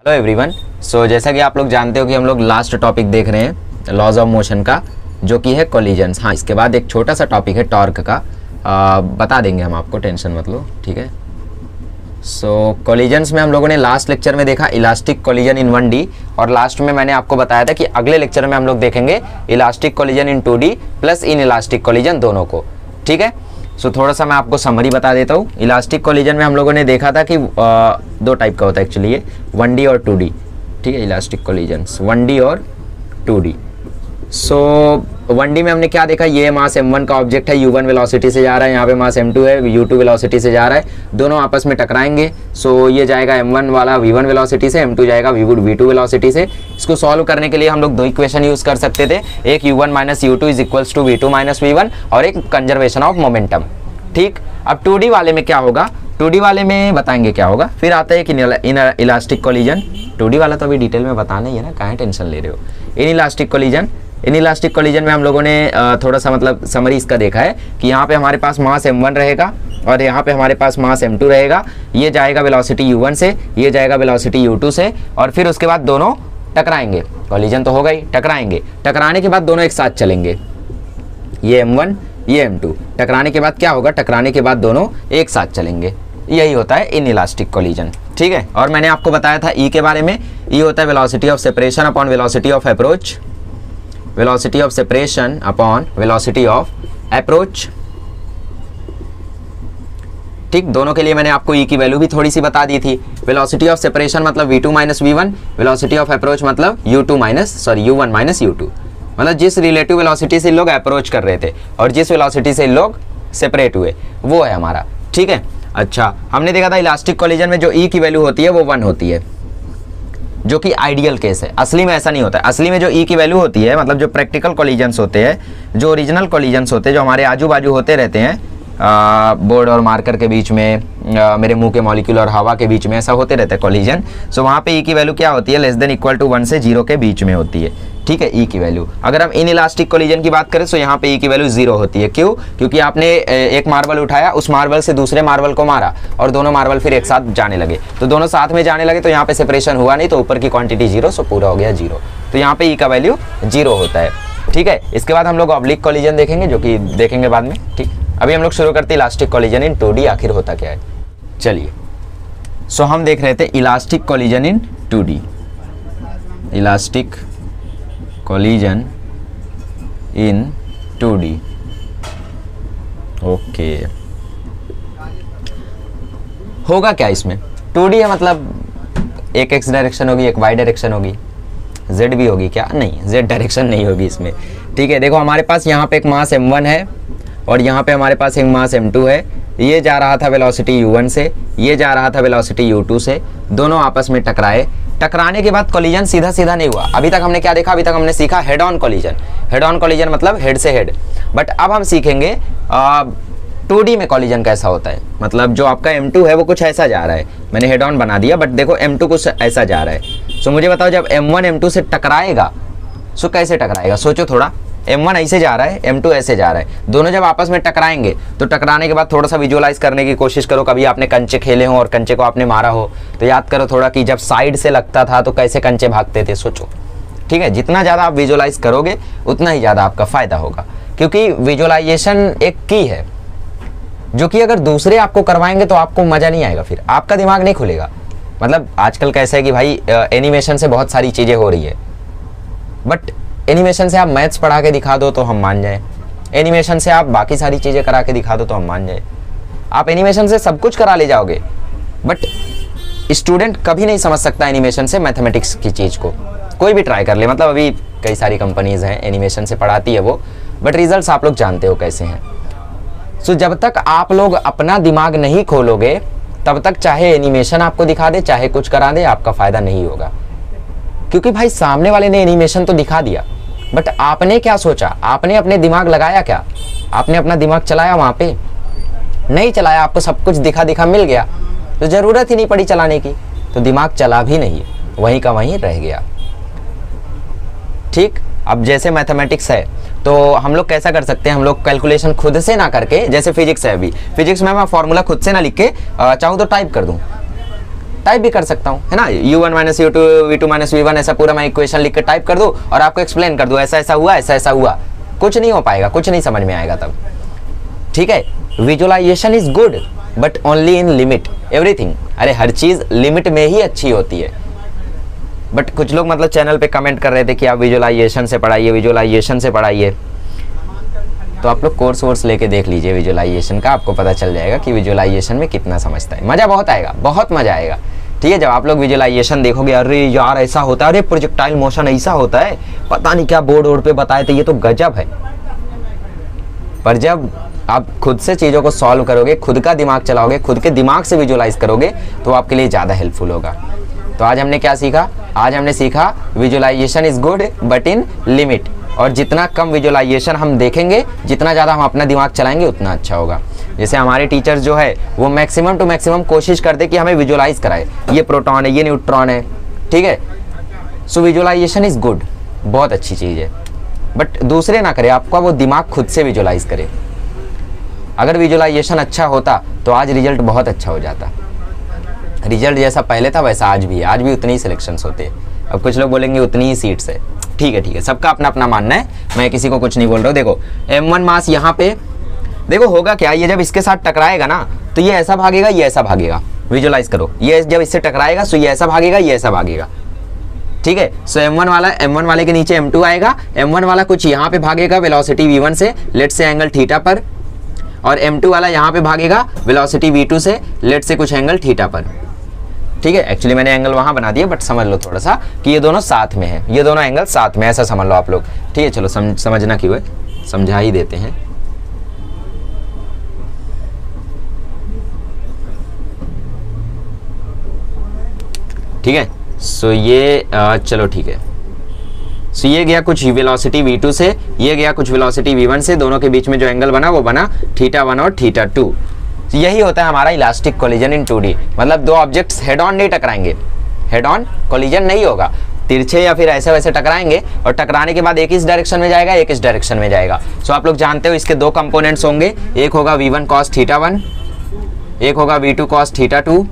Hello everyone. सो जैसा कि आप लोग जानते हो कि हम लोग लास्ट टॉपिक देख रहे हैं लॉज ऑफ मोशन का, जो कि है कोलिजन्स। हाँ, इसके बाद एक छोटा सा टॉपिक है टॉर्क का, बता देंगे हम आपको, टेंशन मत लो, ठीक है। सो कोलिजन्स में हम लोगों ने लास्ट लेक्चर में देखा इलास्टिक कोलिजन इन 1D, और लास्ट में मैंने आपको बताया था कि अगले लेक्चर में हम लोग देखेंगे elastic collision in 2D plus in elastic collision दोनों को, ठीक है। सो थोड़ा सा मैं आपको समरी बता देता हूँ। इलास्टिक कोलिजन में हम लोगों ने देखा था कि दो टाइप का होता है एक्चुअली, ये 1D और 2D, ठीक है। इलास्टिक कोलिजन्स 1D और 2D। सो 1D में हमने क्या देखा, ये मास m1 का ऑब्जेक्ट है, u1 वेलोसिटी से जा रहा है, यहाँ पे मास m2 है, u2 वेलोसिटी से जा रहा है, दोनों आपस में टकराएंगे। सो ये जाएगा m1 वाला v1 वेलोसिटी से, m2 जाएगा v2 वेलोसिटी से। इसको सॉल्व करने के लिए हम लोग दो इक्वेशन यूज कर सकते थे, एक u1 minus u2 is equals to v2 minus v1 और एक कंजर्वेशन ऑफ मोमेंटम, ठीक। अब 2D वाले में क्या होगा, 2D वाले में बताएंगे क्या होगा। फिर आता है कि इन इलास्टिक कोलिजन, 2D वाला तो अभी डिटेल में बताना ही है ना, काहे टेंशन ले रहे हो। इन इलास्टिक कोलिजन में हम लोगों ने थोड़ा सा मतलब समरी इसका देखा है कि यहाँ पे हमारे पास मास m1 रहेगा और यहाँ पे हमारे पास मास m2 रहेगा। ये जाएगा वेलोसिटी u1 से, ये जाएगा वेलोसिटी u2 से, और फिर उसके बाद दोनों टकराएंगे। कोलिजन तो होगा ही, टकराएंगे। टकराने के बाद दोनों एक साथ चलेंगे, ये m1 ये m2। टकराने के बाद क्या होगा, टकराने के बाद दोनों एक साथ चलेंगे। यही होता है इन इलास्टिक कोलिजन, ठीक है। और मैंने आपको बताया था E के बारे में, E होता है velocity of separation upon velocity of approach, velocity of separation upon velocity of approach, ठीक। दोनों के लिए मैंने आपको E की वैल्यू भी थोड़ी सी बता दी थी। वेलोसिटी ऑफ सेपरेशन मतलब v2 minus v1, velocity of approach मतलब u1 माइनस u2, मतलब जिस रिलेटिव वेलोसिटी से लोग अप्रोच कर रहे थे और जिस वेलोसिटी से लोग सेपरेट हुए, वो है हमारा, ठीक है। अच्छा, हमने देखा था इलास्टिक कोलिजन में जो E की वैल्यू होती है वो 1 होती है, जो कि आइडियल केस है। असली में ऐसा नहीं होता है। असली में जो E की वैल्यू होती है, मतलब जो प्रैक्टिकल कोलिजन्स होते हैं, जो ओरिजिनल कोलिजन्स होते हैं, जो हमारे आजू बाजू होते रहते हैं, बोर्ड और मार्कर के बीच में, मेरे मुंह के मॉलिक्यूल और हवा के बीच में, ऐसा होते रहते हैं कोलिजन। सो वहाँ पे E की वैल्यू क्या होती है, लेस देन इक्वल टू 1 से 0 के बीच में होती है, ठीक है, E की वैल्यू। अगर हम इन इलास्टिक कोलिजन की बात करें तो यहाँ पे E की वैल्यू 0 होती है। क्यों? क्योंकि आपने एक मार्बल उठाया, उस मार्बल से दूसरे मार्बल को मारा और दोनों मार्बल फिर एक साथ जाने लगे, तो दोनों साथ में जाने लगे, तो यहाँ पे सेपरेशन हुआ नहीं, तो ऊपर की क्वांटिटी 0, सो पूरा हो गया 0। तो यहाँ पे E का वैल्यू 0 होता है, ठीक है। इसके बाद हम लोग ऑब्लिक कोलिजन देखेंगे, जो कि देखेंगे बाद में, ठीक। अभी हम लोग शुरू करते हैं इलास्टिक कोलिजन इन 2D, आखिर होता क्या है, चलिए। सो हम देख रहे थे इलास्टिक कोलिजन इन 2D, इलास्टिक कोलिजन इन 2D, ओके। होगा क्या इसमें, 2D है मतलब एक x डायरेक्शन होगी, एक y डायरेक्शन होगी, z भी होगी क्या, नहीं, z डायरेक्शन नहीं होगी इसमें, ठीक है। देखो हमारे पास यहाँ पे एक मास m1 है और यहाँ पे हमारे पास एक मास m2 है। ये जा रहा था वेलोसिटी u1 से, ये जा रहा था वेलोसिटी u2 से, दोनों आपस में टकराए। टकराने के बाद कोलिजन सीधा सीधा नहीं हुआ। अभी तक हमने क्या देखा, अभी तक हमने सीखा head on collision. Head on collision मतलब हेड से हेड। बट अब हम सीखेंगे 2D में कोलिजन कैसा होता है, मतलब जो आपका m2 है वो कुछ ऐसा जा रहा है, मैंने हेड ऑन बना दिया, बट देखो m2 कुछ ऐसा जा रहा है। सो मुझे बताओ, जब m1 m2 से टकराएगा, सो कैसे टकराएगा, सोचो थोड़ा। m1 ऐसे जा रहा है, m2 ऐसे जा रहा है, दोनों जब आपस में टकराएंगे तो टकराने के बाद थोड़ा सा विजुअलाइज करने की कोशिश करो। कभी आपने कंचे खेले हो और कंचे को आपने मारा हो, तो याद करो थोड़ा कि जब साइड से लगता था तो कैसे कंचे भागते थे, सोचो, ठीक है। जितना ज़्यादा आप विजुअलाइज करोगे उतना ही ज़्यादा आपका फ़ायदा होगा, क्योंकि विजुअलाइजेशन एक की है, जो कि अगर दूसरे आपको करवाएंगे तो आपको मज़ा नहीं आएगा, फिर आपका दिमाग नहीं खुलेगा। मतलब आजकल कैसा है कि भाई एनिमेशन से बहुत सारी चीज़ें हो रही है, बट एनिमेशन से आप मैथ्स पढ़ा के दिखा दो तो हम मान जाए, एनिमेशन से आप बाकी सारी चीज़ें करा के दिखा दो तो हम मान जाए। आप एनिमेशन से सब कुछ करा ले जाओगे, बट स्टूडेंट कभी नहीं समझ सकता एनिमेशन से मैथमेटिक्स की चीज़ को। कोई भी ट्राई कर ले, मतलब अभी कई सारी कंपनीज़ हैं एनिमेशन से पढ़ाती है वो, बट रिजल्ट्स आप लोग जानते हो कैसे हैं। सो जब तक आप लोग अपना दिमाग नहीं खोलोगे, तब तक चाहे एनिमेशन आपको दिखा दे, चाहे कुछ करा दे, आपका फ़ायदा नहीं होगा। क्योंकि भाई सामने वाले ने एनिमेशन तो दिखा दिया, बट आपने क्या सोचा, आपने अपने दिमाग लगाया क्या, आपने अपना दिमाग चलाया वहाँ पे, नहीं चलाया। आपको सब कुछ दिखा दिखा मिल गया, तो ज़रूरत ही नहीं पड़ी चलाने की, तो दिमाग चला भी नहीं, वहीं का वहीं रह गया, ठीक। अब जैसे मैथमेटिक्स है तो हम लोग कैसा कर सकते हैं, हम लोग कैलकुलेशन खुद से ना करके, जैसे फिजिक्स है, अभी फिजिक्स में मैं फार्मूला खुद से ना लिख के चाहूँ तो टाइप कर दूँ, टाइप भी कर सकता हूँ, है ना, u1 minus u2 v2 minus v1 ऐसा पूरा मैं इक्वेशन लिख के टाइप कर दूँ और आपको एक्सप्लेन कर दूँ ऐसा ऐसा हुआ, ऐसा ऐसा हुआ, कुछ नहीं हो पाएगा, कुछ नहीं समझ में आएगा तब। ठीक है, visualisation is good but only in limit everything. अरे हर चीज़ लिमिट में ही अच्छी होती है। बट कुछ लोग मतलब चैनल पे कमेंट कर रहे थे कि आप विजुअलाइजेशन से पढ़ाइए, विजुअलाइजेशन से पढ़ाइए। तो आप लोग कोर्स वोर्स लेके देख लीजिए विजुअलाइजेशन का, आपको पता चल जाएगा कि विजुअलाइजेशन में कितना समझता है। मज़ा बहुत आएगा, बहुत मज़ा आएगा। ठीक है, जब आप लोग विजुअलाइजेशन देखोगे, अरे यार ऐसा होता है, अरे प्रोजेक्टाइल मोशन ऐसा होता है, पता नहीं क्या बोर्ड वोर्ड पे बताए थे, ये तो गजब है। पर जब आप खुद से चीज़ों को सॉल्व करोगे, खुद का दिमाग चलाओगे, खुद के दिमाग से विजुअलाइज करोगे, तो आपके लिए ज़्यादा हेल्पफुल होगा। तो आज हमने क्या सीखा? आज हमने सीखा visualisation is good but in limit. और जितना कम विजुअलाइजेशन हम देखेंगे, जितना ज़्यादा हम अपना दिमाग चलाएंगे, उतना अच्छा होगा। जैसे हमारे टीचर्स जो है वो मैक्सिमम टू मैक्सिमम कोशिश करते कि हमें विजुअलाइज कराए, ये प्रोटॉन है, ये न्यूट्रॉन है। ठीक है, सो विजुअलाइजेशन इज़ गुड, बहुत अच्छी चीज़ है। बट दूसरे ना करे, आपका वो दिमाग खुद से विजुअलाइज करे। अगर विजुअलाइजेशन अच्छा होता तो आज रिजल्ट बहुत अच्छा हो जाता। रिजल्ट जैसा पहले था वैसा आज भी है, आज भी उतनी ही सिलेक्शंस होते हैं। अब कुछ लोग बोलेंगे उतनी ही सीट्स है, ठीक है ठीक है, सबका अपना अपना मानना है, मैं किसी को कुछ नहीं बोल रहा हूँ। देखो m1 मास यहाँ पे देखो होगा क्या, ये जब इसके साथ टकराएगा ना तो ये ऐसा भागेगा, ये ऐसा भागेगा। विजुअलाइज करो, ये जब इससे टकराएगा तो ये ऐसा भागेगा, ये ऐसा भागेगा। ठीक है, सो m1 वाले के नीचे m2 आएगा, m1 वाला कुछ यहाँ पे भागेगा वेलोसिटी v1 से, लेट से एंगल थीटा पर, और m2 वाला यहाँ पे भागेगा वेलोसिटी v2 से, लेट से कुछ एंगल थीटा पर। ठीक है, एक्चुअली मैंने एंगल वहाँ बना दिया, बट समझ लो थोड़ा सा कि ये दोनों साथ में है, ये दोनों एंगल साथ में, ऐसा समझ लो आप लोग। ठीक है, चलो समझना क्यों है, समझा ही देते हैं। ठीक है, सो ये चलो ठीक है, सो ये गया कुछ वेलोसिटी v2 से, ये गया कुछ वेलोसिटी v1 से, दोनों के बीच में जो एंगल बना वो बना θ1 और θ2। यही होता है हमारा इलास्टिक कोलिजन इन 2D। मतलब दो ऑब्जेक्ट्स हेड ऑन नहीं टकराएंगे, हेड ऑन कोलिजन नहीं होगा, तिरछे या फिर ऐसे वैसे टकराएंगे, और टकराने के बाद एक इस डायरेक्शन में जाएगा, एक इस डायरेक्शन में जाएगा। सो आप लोग जानते हो इसके दो कंपोनेंट्स होंगे, एक होगा v1 cos θ1, एक होगा v2 cos θ2,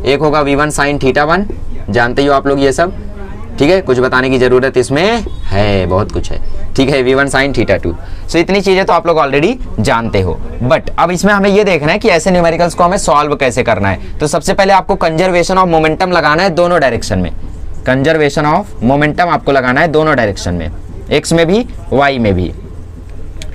एक होगा v1 sin θ1। जानते हो आप लोग ये सब, ठीक है, कुछ बताने की जरूरत इसमें है, बहुत कुछ है। ठीक है, v1 sin θ2। सो इतनी चीजें तो आप लोग ऑलरेडी जानते हो। बट अब इसमें हमें ये देखना है कि ऐसे न्यूमेरिकल्स को हमें सॉल्व कैसे करना है। तो सबसे पहले आपको कंजर्वेशन ऑफ मोमेंटम लगाना है दोनों डायरेक्शन में। कंजर्वेशन ऑफ मोमेंटम आपको लगाना है दोनों डायरेक्शन में, एक्स में भी वाई में भी।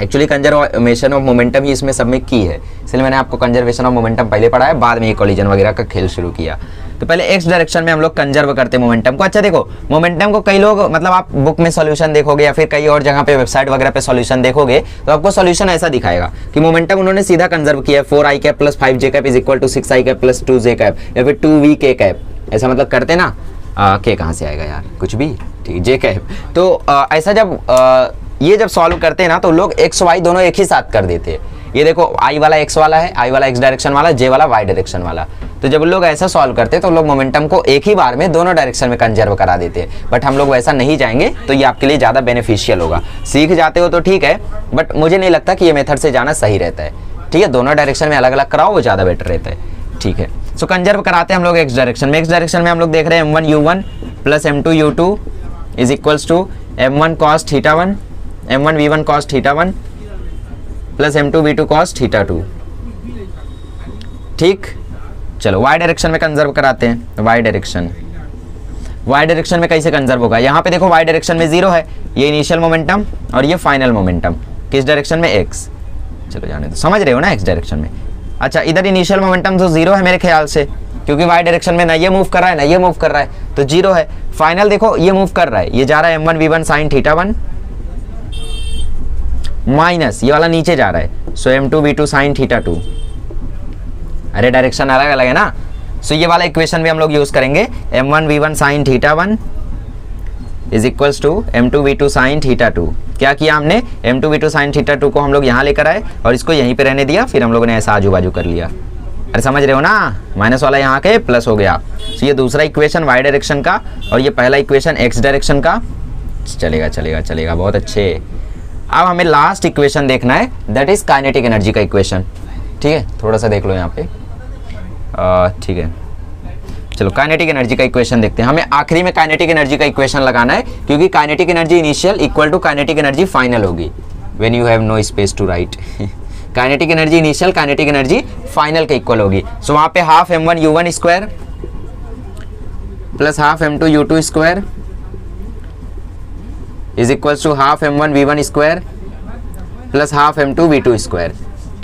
एक्चुअली कंजर्वेशन ऑफ मोमेंटम ही इसमें सब में की है, इसलिए मैंने आपको कंजर्वेशन ऑफ मोमेंटम पहले पढ़ाया, बाद में ये कोलिजन वगैरह का खेल शुरू किया। तो पहले एक्स डायरेक्शन में हम लोग कंजर्व करते हैं मोमेंटम को। अच्छा देखो, मोमेंटम को कई लोग मतलब आप बुक में सॉल्यूशन देखोगे या फिर कई और जगह पे वेबसाइट वगैरह पे सॉल्यूशन देखोगे तो आपको सॉल्यूशन ऐसा दिखाएगा कि मोमेंटम उन्होंने सीधा कंजर्व किया है, 4i cap plus 5j cap is equal to 6i cap plus 2j cap या फिर 2vk कैप, ऐसा मतलब करते ना। के कहाँ से आएगा यार, कुछ भी ठीक, जे कैप। तो ऐसा जब ये जब सॉल्व करते हैं ना तो लोग एक्स वाई दोनों एक ही साथ कर देते हैं। ये देखो आई वाला एक्स वाला है, आई वाला एक्स डायरेक्शन वाला, जे वाला वाई डायरेक्शन वाला। तो जब लोग ऐसा सॉल्व करते हैं तो लोग मोमेंटम को एक ही बार में दोनों डायरेक्शन में कंजर्व करा देते हैं। बट हम लोग वैसा नहीं जाएंगे, तो ये आपके लिए ज़्यादा बेनिफिशियल होगा। सीख जाते हो तो ठीक है, बट मुझे नहीं लगता कि ये मेथड से जाना सही रहता है। ठीक है, दोनों डायरेक्शन में अलग अलग कराओ, वो ज़्यादा बेटर रहता है। ठीक है, सो कंजर्व कराते हैं हम लोग एक्स डायरेक्शन में। एक्स डायरेक्शन में हम लोग देख रहे हैं m1u1 plus m2u2 is equals to m1 cos θ1, m1 v1 cos θ1 plus m2 v2 cos θ2। ठीक, चलो वाई डायरेक्शन में कंजर्व कराते हैं। वाई डायरेक्शन में कैसे कंजर्व होगा, यहाँ पे देखो वाई डायरेक्शन में 0 है, ये इनिशियल मोमेंटम और ये फाइनल मोमेंटम किस डायरेक्शन में, एक्स। चलो जाने तो समझ रहे हो ना एक्स डायरेक्शन में। अच्छा, इधर इनिशियल मोमेंटम तो 0 है मेरे ख्याल से, क्योंकि वाई डायरेक्शन में ना ये मूव कर रहा है ना ये मूव कर रहा है, तो 0 है। फाइनल देखो ये मूव कर रहा है, ये जा रहा है m1 v1 sin θ1 माइनस ये वाला नीचे जा रहा है, सो m2 v2 sin θ2। अरे डायरेक्शन अलग अलग है ना, सो ये वाला इक्वेशन भी हम लोग यूज करेंगे, m1 v1 sin θ1 is equals to m2 v2 sin θ2। क्या किया हमने, m2 v2 sin θ2 को हम लोग यहाँ लेकर आए और इसको यहीं पे रहने दिया, फिर हम लोगों ने ऐसा आजू बाजू कर लिया। अरे समझ रहे हो ना, माइनस वाला यहाँ के प्लस हो गया। सो ये दूसरा इक्वेशन वाई डायरेक्शन का और ये पहला इक्वेशन एक्स डायरेक्शन का। चलेगा चलेगा चलेगा, बहुत अच्छे। अब हमें लास्ट इक्वेशन देखना है, दैट इज काइनेटिक एनर्जी का इक्वेशन। ठीक है, थोड़ा सा देख लो यहाँ पे। ठीक है, चलो काइनेटिक एनर्जी का इक्वेशन देखते हैं। हमें आखिरी में काइनेटिक एनर्जी का इक्वेशन लगाना है, क्योंकि kinetic energy initial equal to kinetic energy final होगी when you have no space to write. Kinetic energy initial kinetic energy final के इक्वल होगी। सो वहां पे half m1 u1 square plus half m2 u2 square is equal to half m1 v1 square plus half m2 v2 square.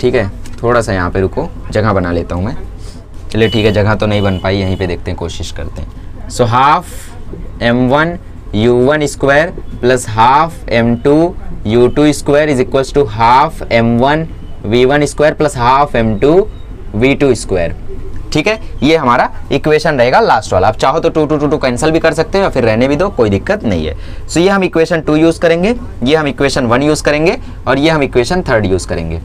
ठीक है, थोड़ा सा यहाँ पे रुको, जगह बना लेता हूँ मैं। चलिए ठीक है, जगह तो नहीं बन पाई, यहीं पे देखते हैं, कोशिश करते हैं। So half m1 u1 square plus half m2 u2 square is equal to half m1 v1 square plus half m2 v2 square. ठीक है, ये हमारा इक्वेशन रहेगा लास्ट वाला। आप चाहो तो 2 2 2 2 कैंसिल भी कर सकते हो या फिर रहने भी दो, कोई दिक्कत नहीं है। सो ये हम इक्वेशन 2 यूज करेंगे, ये हम इक्वेशन 1 यूज करेंगे और ये हम इक्वेशन 3 यूज करेंगे।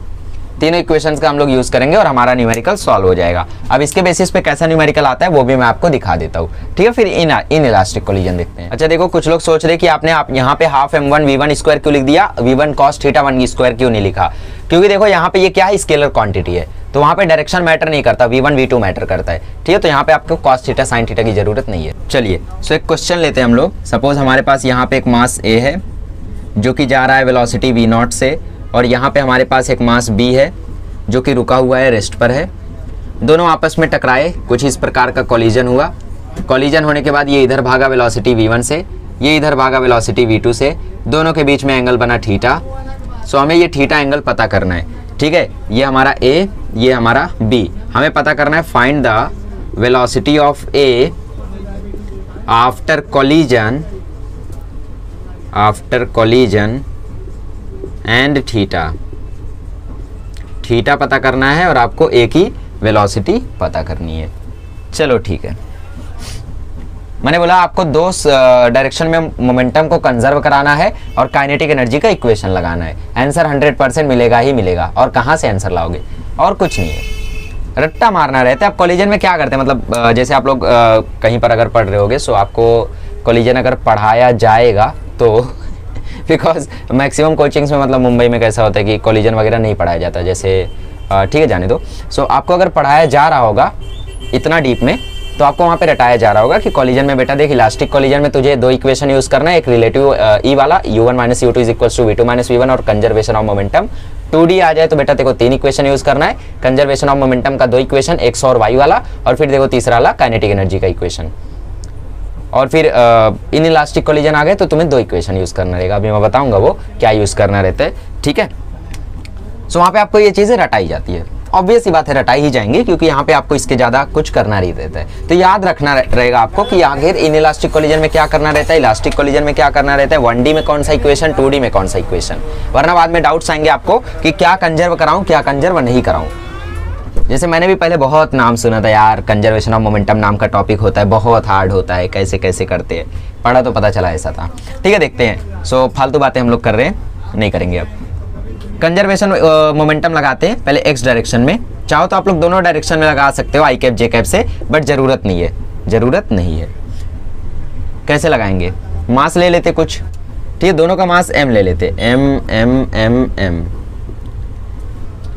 तीनों इक्वेशंस का हम लोग यूज करेंगे और हमारा न्यूमेरिकल सॉल्व हो जाएगा। अब इसके बेसिस पे कैसा न्यूमेरिकल आता है वो भी मैं आपको दिखा देता हूँ। ठीक है, फिर इन इलास्टिक कोलिजन देखते हैं। अच्छा देखो, कुछ लोग सोच रहे कि आपने यहाँ पे हाफ m1 v1 स्क्वायर क्यों लिख दिया, v1 cos थीटा 1 स्क्वायर क्यों नहीं लिखा? क्योंकि देखो यहाँ पे ये क्या है, स्केलर क्वांटिटी है, तो वहाँ पे डायरेक्शन मैटर नहीं करता, v1 v2 मैटर करता है। ठीक है, तो यहाँ पे आपको cos थीटा sin थीटा की जरूरत नहीं है। चलिए सो एक क्वेश्चन लेते हैं हम लोग। सपोज हमारे पास यहाँ पे एक मास A है जो कि जा रहा है वेलोसिटी v0 से, और यहाँ पे हमारे पास एक मास B है जो कि रुका हुआ है, रेस्ट पर है। दोनों आपस में टकराए, कुछ इस प्रकार का कोलिजन हुआ। कोलिजन होने के बाद ये इधर भागा वेलोसिटी v1 से, ये इधर भागा वेलोसिटी v2 से, दोनों के बीच में एंगल बना थीटा। सो हमें ये थीटा एंगल पता करना है। ठीक है, ये हमारा A, ये हमारा B। हमें पता करना है find the velocity of A after collision and theta. Theta पता करना है और आपको A की वेलोसिटी पता करनी है। चलो ठीक है, मैंने बोला आपको दो डायरेक्शन में मोमेंटम को कंजर्व कराना है और काइनेटिक एनर्जी का इक्वेशन लगाना है। आंसर 100% मिलेगा ही मिलेगा। और कहाँ से आंसर लाओगे, और कुछ नहीं है, रट्टा मारना रहता है। आप कॉलिजन में क्या करते हैं, मतलब जैसे आप लोग कहीं पर अगर पढ़ रहे होगे, सो आपको कॉलिजन अगर पढ़ाया जाएगा तो बिकॉज मैक्सिमम कोचिंग्स में, मतलब मुंबई में कैसा होता है कि कॉलिजन वगैरह नहीं पढ़ाया जाता, जैसे ठीक है जाने दो। सो आपको अगर पढ़ाया जा रहा होगा इतना डीप में, तो आपको वहाँ पे रटाया जा रहा होगा कि कॉलिजन में बेटा देख, इलास्टिक कॉलिजन में तुझे दो इक्वेशन यूज करना है, एक रिलेटिव ई वाला u1 - u2 is equal to v2 - v1 और कंजर्वेशन ऑफ मोमेंटम। 2D आ जाए तो बेटा देखो 3 इक्वेशन यूज करना है, कंजर्वेशन ऑफ मोमेंटम का 2 इक्वेशन, x और y वाला, और फिर देखो तीसरा वाला काइनेटिक एनर्जी का इक्वेशन। और फिर इन इलास्टिक कोलिजन आ गए तो तुम्हें 2 इक्वेशन यूज करना रहेगा। अभी मैं बताऊंगा वो क्या यूज करना रहता है। ठीक है, सो वहाँ पे आपको ये चीज़ें रटाई जाती है। ऑब्वियस ही बात है, रटाई ही जाएंगी, क्योंकि यहाँ पे आपको इसके ज़्यादा कुछ करना नहीं रहता है। तो याद रखना रहेगा आपको कि आखिर इन इलास्टिक कोलिजन में क्या करना रहता है, इलास्टिक कोलिजन में क्या करना रहता है, 1D में कौन सा इक्वेशन, 2D में कौन सा इक्वेशन। वरना बाद में डाउट्स आएंगे आपको कि क्या कंजर्व कराऊँ, क्या कंजर्व नहीं कराऊँ। जैसे मैंने भी पहले बहुत नाम सुना था यार, कंजर्वेशन ऑफ मोमेंटम नाम का टॉपिक होता है, बहुत हार्ड होता है, कैसे कैसे करते हैं, पढ़ा तो पता चला ऐसा था। ठीक है, देखते हैं। सो फालतू बातें हम लोग कर रहे हैं, नहीं करेंगे अब। कंजर्वेशन मोमेंटम लगाते हैं पहले एक्स डायरेक्शन में। चाहो तो आप लोग दोनों डायरेक्शन में लगा सकते हो, आई कैप जे कैप से, बट जरूरत नहीं है, जरूरत नहीं है। कैसे लगाएंगे, मास ले लेते कुछ। ठीक है, दोनों का मास m ले लेते, m।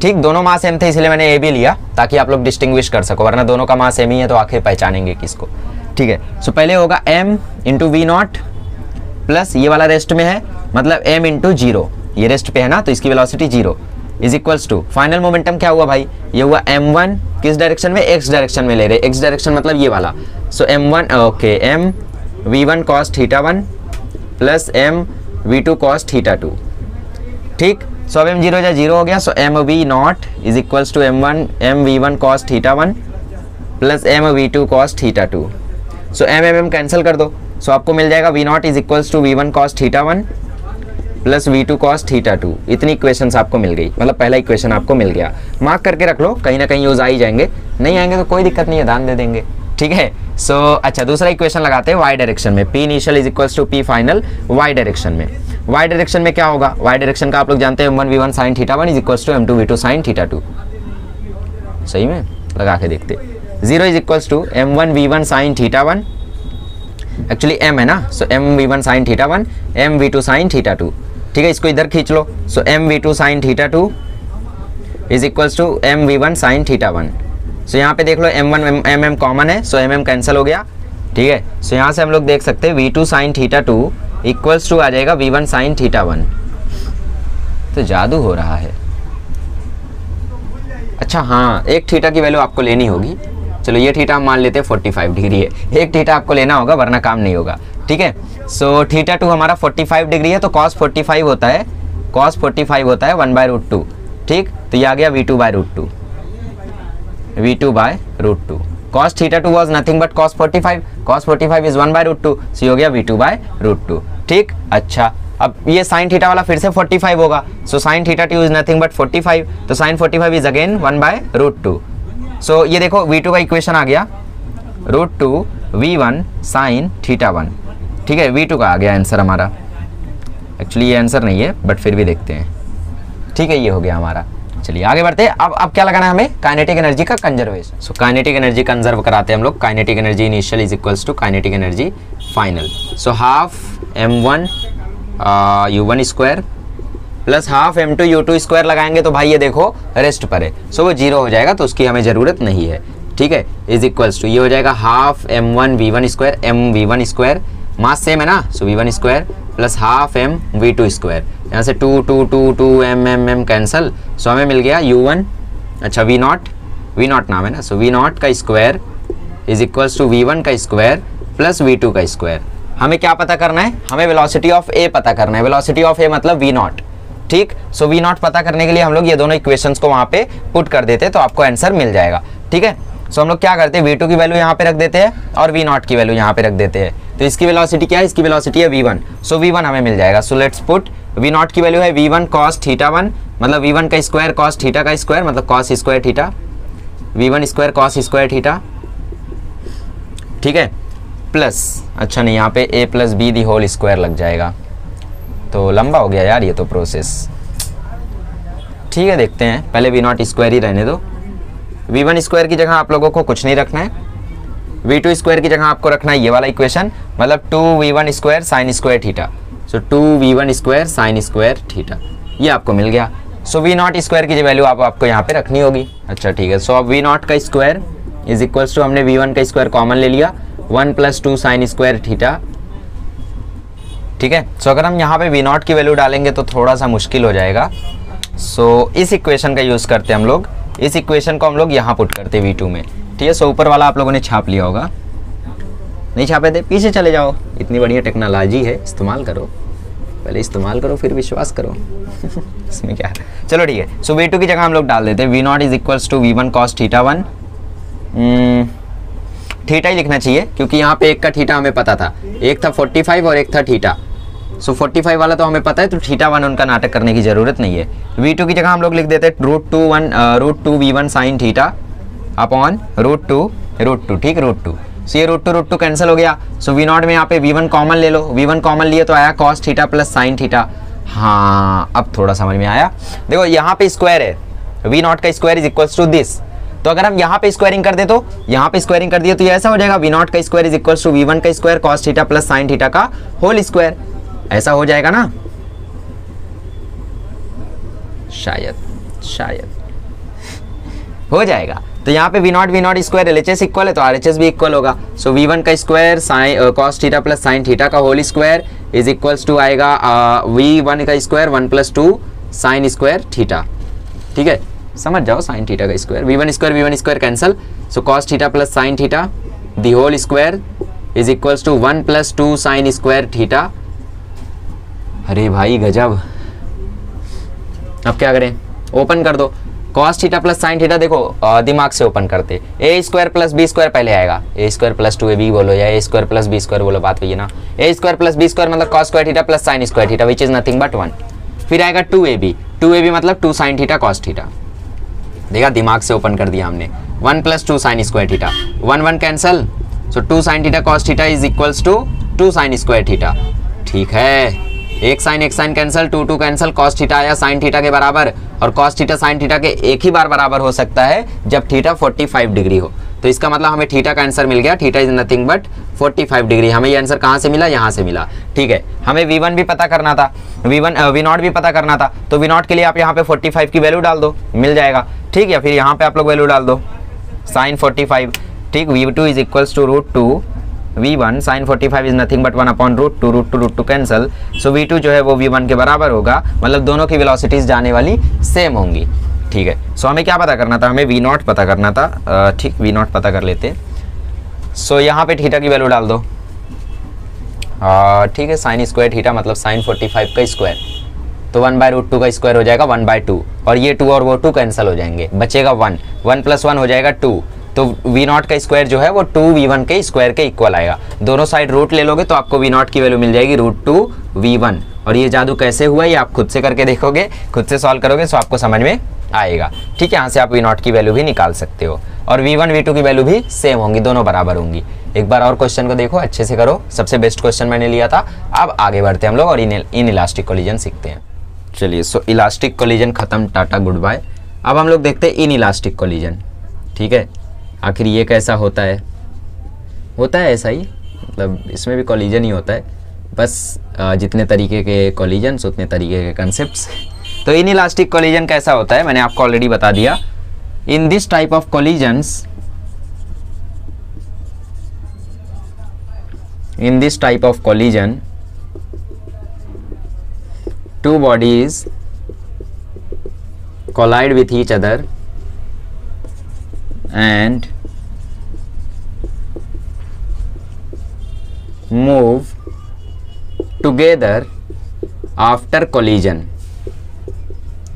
ठीक, दोनों मास m थे इसलिए मैंने a भी लिया, ताकि आप लोग डिस्टिंग्विश कर सको, वरना दोनों का मास m ही है तो आखिर पहचानेंगे किसको। ठीक है, सो पहले होगा m इंटू v0 प्लस ये वाला रेस्ट में है, मतलब m इंटू 0, ये रेस्ट पे है ना, तो इसकी velocity 0 is equals to final momentum क्या हुआ भाई, ये हुआ m1 किस डायरेक्शन में, x डायरेक्शन में ले रहे, x डायरेक्शन मतलब ये वाला। So m1 okay, m v1 cos theta 1 plus m v2 cos theta 2। ठीक, सो अब m0 जा 0 हो गया, so m v0 is equals to m v1 cos theta 1 plus m v2 cos theta 2। So m cancel कर दो, so आपको मिल जाएगा v0 is equals to v1 cos theta 1 plus v2 cos theta 2। इतनी equations आपको मिल गई, मतलब पहला इक्वेशन आपको मिल गया। मार्क करके रख लो, कहीं ना कहीं यूज आ ही जाएंगे, नहीं आएंगे तो कोई दिक्कत नहीं है, ध्यान दे देंगे। ठीक है, सो अच्छा दूसरा इक्वेशन लगाते हैं y डायरेक्शन में, p initial is equals to p final y direction में। y डायरेक्शन में क्या होगा, y डायरेक्शन का आप लोग जानते हैं m1 v1 sin theta 1 is equals to m2 v2 sin theta 2। सही में लगा के देखते, 0 is equals to m1 v1 sin theta 1, actually m है ना, so m v1 sin theta 1 m v2 sin theta 2। ठीक है, इसको इधर खींच लो, so m v2 sin theta 2 is equals to m v1 sin theta 1 so यहाँ पे देख लो m1 mm कॉमन है, सो mm कैंसिल हो गया, ठीक है। सो यहाँ से हम लोग देख सकते हैं v2 sin theta 2 equals to आ जाएगा v1 sin थीटा 1। तो जादू हो रहा है। अच्छा हाँ, एक थीटा की वैल्यू आपको लेनी होगी। चलो ये थीटा हम मान लेते हैं 45 डिग्री है, एक थीटा आपको लेना होगा वरना काम नहीं होगा, ठीक है। सो थीटा 2 हमारा 45 डिग्री है, तो cos 45 होता है, cos 45 होता है 1/√2, ठीक। तो ये आ गया v2 by √2, v2 by √2। cos theta 2 was nothing but cos 45, cos 45 is 1/√2, so ये हो गया v2 by √2, ठीक। अच्छा अब ये sin थीटा वाला फिर से 45 होगा, so sin theta 2 is nothing but 45, तो sin 45 is again 1/√2। सो ये देखो v2 का इक्वेशन आ गया √2 v1 sin थीटा 1, ठीक है। v2 का आ गया आंसर हमारा। एक्चुअली ये आंसर नहीं है बट फिर भी देखते हैं, ठीक है। ये हो गया हमारा। चलिए आगे बढ़ते हैं। अब क्या लगाना है हमें, काइनेटिक एनर्जी का conservation. So kinetic energy conserve कराते हैं हम लोग। Kinetic energy initial is equals to kinetic energy final. So half m1 u1 square plus half m2 u2 square लगाएंगे तो भाई ये देखो रेस्ट पर है, सो वो 0 हो जाएगा, तो उसकी हमें ज़रूरत नहीं है, ठीक है। इज इक्वल्स टू ये हो जाएगा half m1 v1 square, m v1 square mass same है ना, सो v1 square plus half m v2 square. यहाँ से 2 2 2 2 m कैंसल, सो हमें मिल गया u1, अच्छा v नॉट नाम है ना, सो v नॉट का square is equals to v1 का स्क्वायर प्लस v2 का स्क्वायर। हमें क्या पता करना है, हमें वेलोसिटी ऑफ ए पता करना है। वेलोसिटी ऑफ ए मतलब v नॉट, ठीक। सो v नॉट पता करने के लिए हम लोग ये दोनों इक्वेशंस को वहाँ पे पुट कर देते हैं, तो आपको आंसर मिल जाएगा, ठीक है। सो हम लोग क्या करते हैं, v2 की वैल्यू यहाँ पे रख देते हैं और v नॉट की वैल्यू यहाँ पे रख देते हैं। तो इसकी वेलोसिटी क्या है, इसकी वेलोसिटी है v1, सो v1 हमें मिल जाएगा। So let's put v naught की वैल्यू है v1 cos थीटा 1, मतलब v1 का स्क्वायर cos थीटा का स्क्वायर मतलब cos square theta, v1 square cos square theta, ठीक है। प्लस अच्छा नहीं, यहाँ पे a plus B the whole square लग जाएगा, तो लंबा हो गया यार ये तो प्रोसेस, ठीक है। देखते हैं, पहले v नॉट स्क्वायर ही रहने दो। v1 स्क्वायर की जगह आप लोगों को कुछ नहीं रखना है, v2 स्क्वायर की जगह आपको रखना है ये वाला इक्वेशन, मतलब 2v1 square sine square theta. So 2v1 square sine square theta, ये आपको मिल गया। सो v नॉट स्क्वायर की वैल्यू आपको यहाँ पे रखनी होगी। अच्छा ठीक है, सो अब v नॉट का स्क्वायर इज इक्वल्स टू, हमने v1 का स्क्वायर कॉमन ले लिया, 1 + 2 साइन स्क्वायर थीटा, ठीक है। सो अगर हम यहाँ पे v नॉट की वैल्यू डालेंगे तो थोड़ा सा मुश्किल हो जाएगा। सो इस इक्वेशन का यूज़ करते हैं हम लोग, इस इक्वेशन को हम लोग यहाँ पुट करते हैं v2 में, ठीक है। सो ऊपर वाला आप लोगों ने छाप लिया होगा, नहीं छापे थे पीछे चले जाओ, इतनी बढ़िया टेक्नोलॉजी है, इस्तेमाल करो, पहले इस्तेमाल करो फिर विश्वास करो इसमें क्या है। चलो ठीक है, सो v2 की जगह हम लोग डाल देते हैं v naught is equals to v1 cos theta 1, theta ही लिखना चाहिए क्योंकि यहाँ पे एक का थीटा हमें पता था, एक था 45 और एक था थीटा। सो 45 वाला तो हमें पता है, तो थीटा 1 उनका नाटक करने की ज़रूरत नहीं है। v2 की जगह हम लोग लिख देते हैं √2 v1 साइन थीटा अपॉन √2, ठीक, √2। सो ये √2 कैंसिल हो गया। सो v नॉट में यहाँ पे v1 कॉमन ले लो, v1 कॉमन लिए तो आया cos theta plus sine theta. हाँ अब थोड़ा समझ में आया, देखो यहाँ पे स्क्वायर है, v नॉट का square is equals to this, तो अगर हम यहाँ पे स्क्वायरिंग कर दे तो यहाँ पे स्क्वायरिंग कर दिए तो ये ऐसा हो जाएगा, v नॉट का square is equals to v1 का square cos theta plus sine theta का होल स्क्वायर, ऐसा हो जाएगा ना, शायद हो जाएगा। तो यहाँ पे v naught square LHS equal है तो RHS भी इक्वल होगा। सो v1 का square sine cos theta plus sine theta का whole square is equals to आएगा v1 का स्क्वायर 1 + 2 साइन स्क्वायर थीटा, ठीक है, समझ जाओ साइन थीटा का square, v1 square cancel, so cos theta plus sine theta the whole square is equals to 1 + 2 sine square theta. अरे भाई गजब, अब क्या करें, ओपन कर दो, cos theta plus sine theta देखो दिमाग से ओपन करते, a square plus B square पहले आएगा, a स्क्वायर प्लस 2ab बोलो या a square plus B square बोलो, बात वही है ना, a square plus B square मतलब cos square theta plus sine square theta which is nothing but 1, फिर आएगा 2ab मतलब 2 साइन थीटा cos थीटा, देखा दिमाग से ओपन कर दिया हमने, 1 + 2 sine square theta, 1 cancel, so 2 sine theta cos theta is equals to 2 sine square theta, ठीक है, एक sine cancel, 2 cancel, cos theta आया साइन थीटा के बराबर, और cos थीटा साइन थीटा के एक ही बार बराबर हो सकता है जब थीटा 45 डिग्री हो, तो इसका मतलब हमें थीटा का आंसर मिल गया, theta is nothing but 45 degree. हमें ये आंसर कहाँ से मिला, यहाँ से मिला, ठीक है। हमें v1 भी पता करना था, v नॉट भी पता करना था, तो v नॉट के लिए आप यहाँ पे 45 की वैल्यू डाल दो, मिल जाएगा, ठीक है, फिर यहाँ पे आप लोग वैल्यू डाल दो, साइन 45, ठीक, V2 is equals to √2 V1, sine 45 is nothing but 1/√2 cancel, so V2 जो है वो V1 के बराबर होगा, मतलब दोनों की वेलोसिटीज जाने वाली सेम होंगी, ठीक है। सो हमें क्या पता करना था, हमें V0 पता करना था, ठीक, V0 पता कर लेते। सो यहाँ पे थीटा की वैल्यू डाल दो, ठीक है, साइन स्क्वायर थीटा मतलब साइन 45 का स्क्वायर, तो 1/√2 का स्क्वायर हो जाएगा 1/2, और ये 2 और वो 2 कैंसिल हो जाएंगे, बचेगा 1, 1 + 1 हो जाएगा 2, तो V0 का स्क्वायर जो है वो 2V1 के स्क्वायर के इक्वल आएगा। दोनों साइड रूट ले लोगे तो आपको V0 की वैल्यू मिल जाएगी √2V1, और ये जादू कैसे हुआ ये आप खुद से करके देखोगे, खुद से सॉल्व करोगे तो आपको समझ में आएगा, ठीक है। यहाँ से आप V0 की वैल्यू भी निकाल सकते हो, और V1 V2 की वैल्यू भी सेम होंगी, दोनों बराबर होंगी। एक बार और क्वेश्चन को देखो, अच्छे से करो, सबसे बेस्ट क्वेश्चन मैंने लिया था। अब आगे बढ़ते हैं हम लोग और इन इलास्टिक कोलिजन सीखते हैं। चलिए, सो इलास्टिक कोलिजन खत्म, टाटा गुड बाय। अब हम लोग देखते हैं इन इलास्टिक कोलिजन, ठीक है। आखिर ये कैसा होता है ऐसा ही, मतलब इसमें भी कोलिजन ही होता है, बस जितने तरीके के कोलिजन्स उतने तरीके के कंसेप्ट्स। तो इन इलास्टिक कोलिजन कैसा होता है मैंने आपको ऑलरेडी बता दिया। In this type of collisions, in this type of collision, two bodies collide with each other and move together after collision,